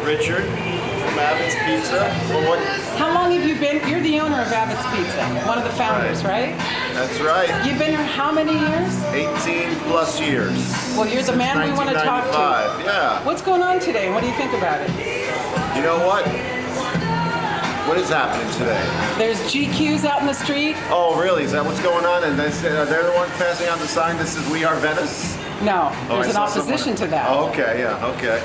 Richard from Abbott's Pizza. Well, what? How long have you been? You're the owner of Abbott's Pizza, one of the founders, right? That's right. You've been here how many years? 18 plus years. Well, you're the man we want to talk to. Yeah. What's going on today? What do you think about it? You know what? What is happening today? There's GQs out in the street. Oh, really? Is that what's going on? And they're the ones passing out the sign that says "We Are Venice"? No, Oh, there's an opposition to that. Oh, okay, yeah, okay.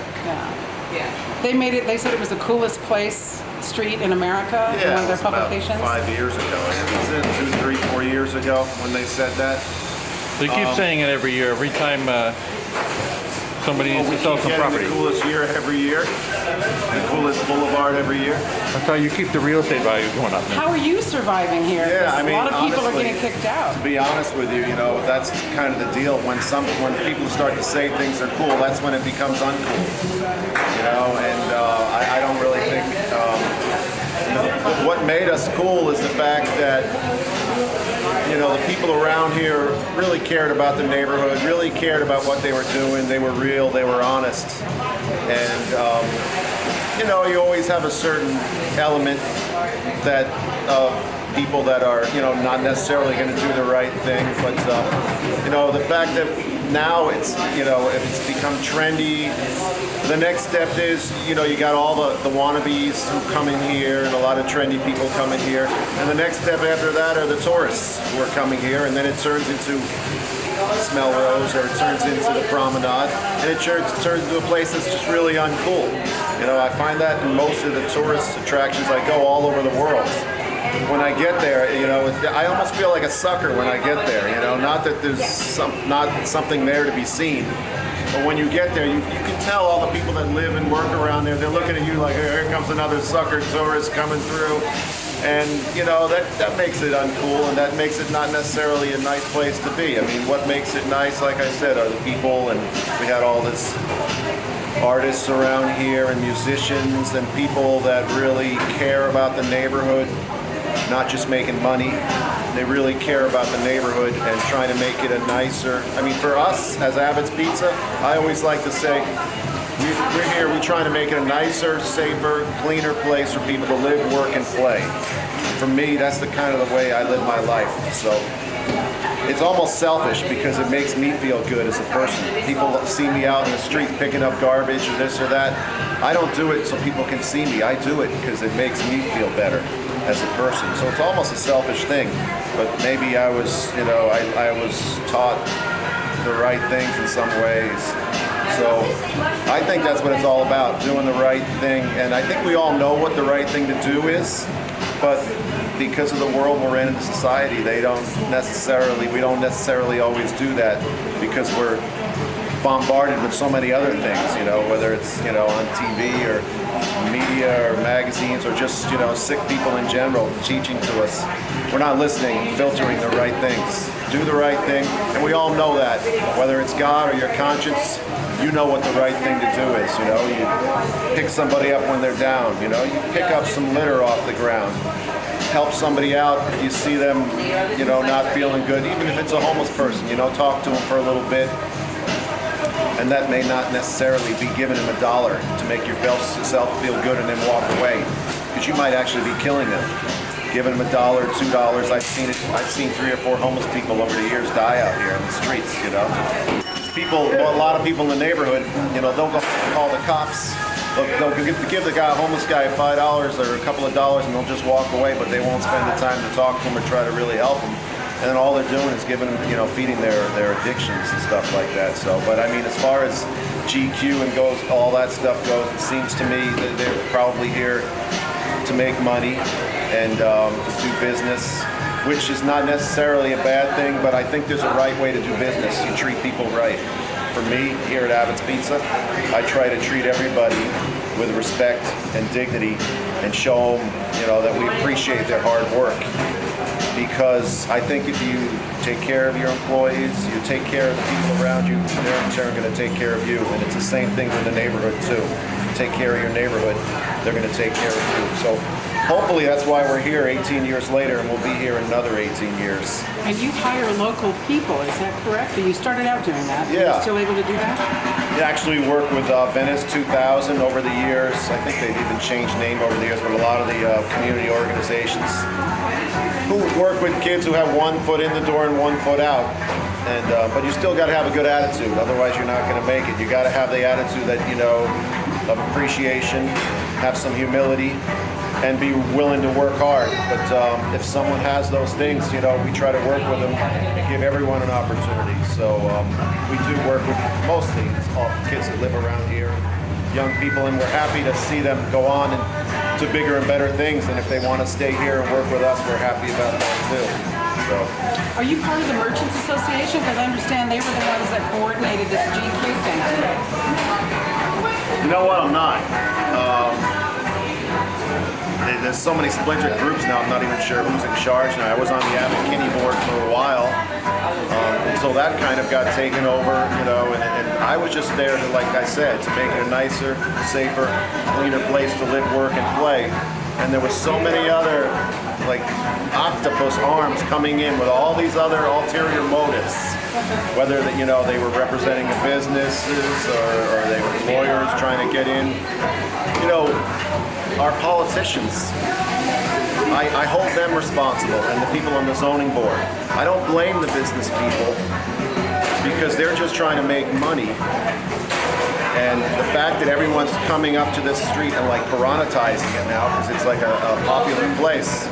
Yeah. They made it. They said it was the coolest street in America. In one of their publications. About 5 years ago. Was it 2, 3, 4 years ago when they said that? They keep saying it every year. Every time somebody needs to sell some property. The coolest year every year. The coolest boulevard every year. That's how you keep the real estate value going up. How are you surviving here? Yeah, I mean, a lot of people honestly, are getting kicked out. To be honest with you, that's kind of the deal. When people start to say things are cool, that's when it becomes uncool. And I don't really think what made us cool is the fact that the people around here really cared about the neighborhood, really cared about what they were doing. They were real, they were honest, and you always have a certain element that people that are not necessarily going to do the right thing, but the fact that now it's if it's become trendy, the next step is you got all the wannabes who come in here and a lot of trendy people coming here, and the next step after that are the tourists who are coming here, and then it turns into Melrose, or it turns into the Promenade, and it turns into a place that's just really uncool. I find that in most of the tourist attractions I go all over the world. When I get there, I almost feel like a sucker when I get there. Not that there's not something there to be seen, but when you get there, you can tell all the people that live and work around there. They're looking at you like, here comes another sucker tourist coming through, and that makes it uncool, and that makes it not necessarily a nice place to be. I mean, what makes it nice, like I said, are the people, and we had all this artists around here and musicians and people that really care about the neighborhood. Not just making money, they really care about the neighborhood and trying to make it a nicer. I mean, for us as Abbott's Pizza, I always like to say, we're here, we're trying to make it a nicer, safer, cleaner place for people to live, work, and play. For me, that's the kind of the way I live my life. So it's almost selfish because it makes me feel good as a person. People see me out in the street picking up garbage or this or that. I don't do it so people can see me. I do it because it makes me feel better as a person. So it's almost a selfish thing, but maybe I was taught the right things in some ways. So I think that's what it's all about, doing the right thing. And I think we all know what the right thing to do is, but because of the world we're in society, we don't necessarily always do that because we're bombarded with so many other things, whether it's, on TV or media or magazines or just, sick people in general teaching to us. We're not listening, filtering the right things. Do the right thing, and we all know that. Whether it's God or your conscience, you know what the right thing to do is, You pick somebody up when they're down, You pick up some litter off the ground. Help somebody out if you see them, not feeling good, even if it's a homeless person, talk to them for a little bit. And that may not necessarily be giving them $1 to make yourself feel good and then walk away, because you might actually be killing them. Giving them $1, $2. I've seen 3 or 4 homeless people over the years die out here on the streets. A lot of people in the neighborhood, they'll go call the cops. They'll give the homeless guy $5 or a couple of dollars, and they'll just walk away, but they won't spend the time to talk to him or try to really help him. And then all they're doing is giving them, feeding their addictions and stuff like that. So, but I mean, as far as GQ and all that stuff goes, it seems to me that they're probably here to make money and to do business, which is not necessarily a bad thing, but I think there's a right way to do business. You treat people right. For me, here at Abbott's Pizza, I try to treat everybody with respect and dignity and show them, that we appreciate their hard work. Because I think if you take care of your employees, you take care of the people around you, they're in turn going to take care of you. And it's the same thing with the neighborhood too. Take care of your neighborhood, they're going to take care of you. So hopefully that's why we're here 18 years later, and we'll be here another 18 years. And you hire local people, is that correct? You started out doing that. Yeah. Are you still able to do that? actually work with Venice 2000 over the years. I think they've even changed name over the years, but a lot of the community organizations who work with kids who have one foot in the door and one foot out. And but you still got to have a good attitude, otherwise you're not going to make it. You got to have the attitude that, you know, of appreciation, have some humility, and be willing to work hard. But if someone has those things, you know, we try to work with them and give everyone an opportunity. So we do work with mostly all kids that live around here, young people, and we're happy to see them go on and to bigger and better things. And if they want to stay here and work with us, we're happy about that too. So. Are you part of the Merchants Association? Because I understand they were the ones that coordinated this GQ thing. You know what? I'm not. There's so many splintered groups now, I'm not even sure who's in charge now. I was on the Abbot Kinney board for a while, so that kind of got taken over, you know, and I was just there to, like I said, to make it a nicer, safer, cleaner place to live, work, and play. And there was so many other, like, octopus arms coming in with all these other ulterior motives, whether that, you know, they were representing the businesses or they were lawyers trying to get in. You know, our politicians, I hold them responsible, and the people on the zoning board. I don't blame the business people because they're just trying to make money. And the fact that everyone's coming up to this street and like piranhatizing it now because it's like a popular place,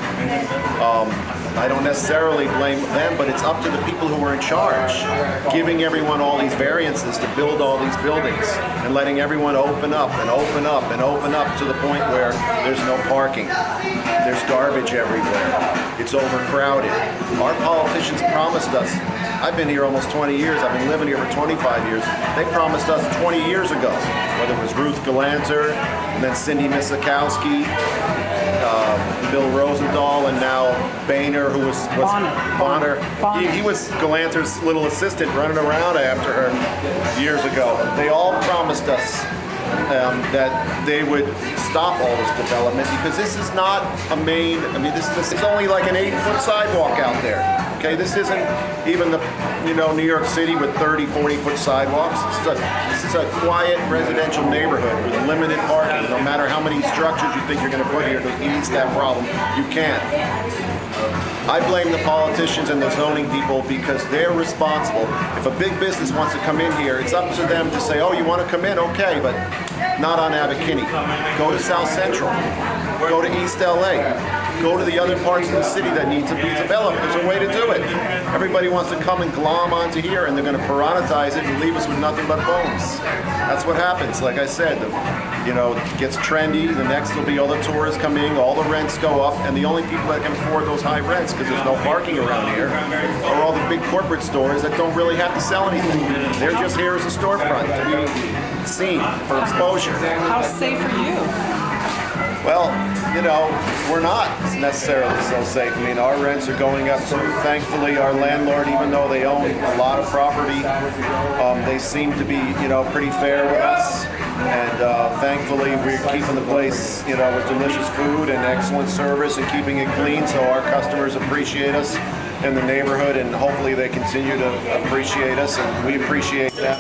I don't necessarily blame them, but it's up to the people who are in charge, giving everyone all these variances to build all these buildings and letting everyone open up and open up and open up to the point where there's no parking. There's garbage everywhere. It's overcrowded. Our politicians promised us, I've been here almost 20 years, I've been living here for 25 years, they promised us 20 years ago, whether it was Ruth Galanter, and then Cindy Misakowski, Bill Rosendahl, and now Boehner, who was Bonner. He was Galanter's little assistant running around after her years ago. They all promised us that they would stop all this development because this is not a main, I mean, this is only like an 8-foot sidewalk out there. Okay, this isn't even the, you know, New York City with 30, 40-foot sidewalks. This is a quiet residential neighborhood with limited parking. No matter how many structures you think you're going to put here to ease that problem, you can't. I blame the politicians and the zoning people because they're responsible. If a big business wants to come in here, it's up to them to say, oh, you want to come in? Okay, but not on Abbot Kinney. Go to South Central. Go to East LA. Go to the other parts of the city that need to be developed. There's a way to do it. Everybody wants to come and glom onto here, and they're going to piranhatize it and leave us with nothing but bones. That's what happens. Like I said, you know, it gets trendy. The next will be all the tourists coming, all the rents go up, and the only people that can afford those high rents, because there's no parking around here, are all the big corporate stores that don't really have to sell anything. They're just here as a storefront to be seen for exposure. How safe are you? Well, you know, we're not necessarily so safe. I mean, our rents are going up too. Thankfully, our landlord, even though they own a lot of property, they seem to be, you know, pretty fair with us. And thankfully, we're keeping the place, you know, with delicious food and excellent service and keeping it clean, so our customers appreciate us in the neighborhood, and hopefully they continue to appreciate us, and we appreciate them.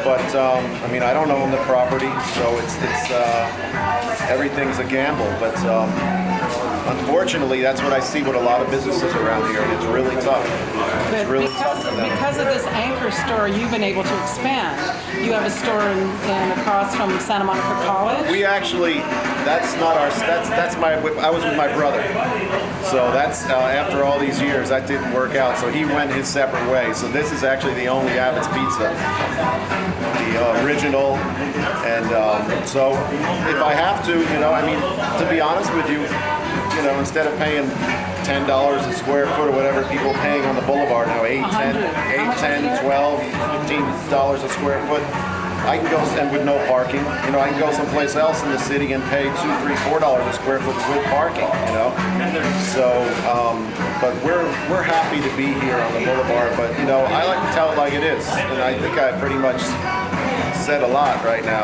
But I mean, I don't own the property, so it's everything's a gamble. But unfortunately, that's what I see with a lot of businesses around here, and it's really tough. It's really tough for them. Because of this anchor store, you've been able to expand. You have a store in across from Santa Monica College. We actually, that's not our. That's my. I was with my brother, so that's after all these years, that didn't work out. So he went his separate way. So this is actually the only Abbott's Pizza. The original, and so if I have to, you know, I mean, to be honest with you, you know, instead of paying $10 a square foot or whatever people are paying on the boulevard now, $8, $10, $12, $15 a square foot, I can go, and with no parking, you know, I can go someplace else in the city and pay $2, $3, $4 a square foot with parking, you know. So, but we're happy to be here on the boulevard. But you know, I like to tell it like it is, and I think I pretty much said a lot right now.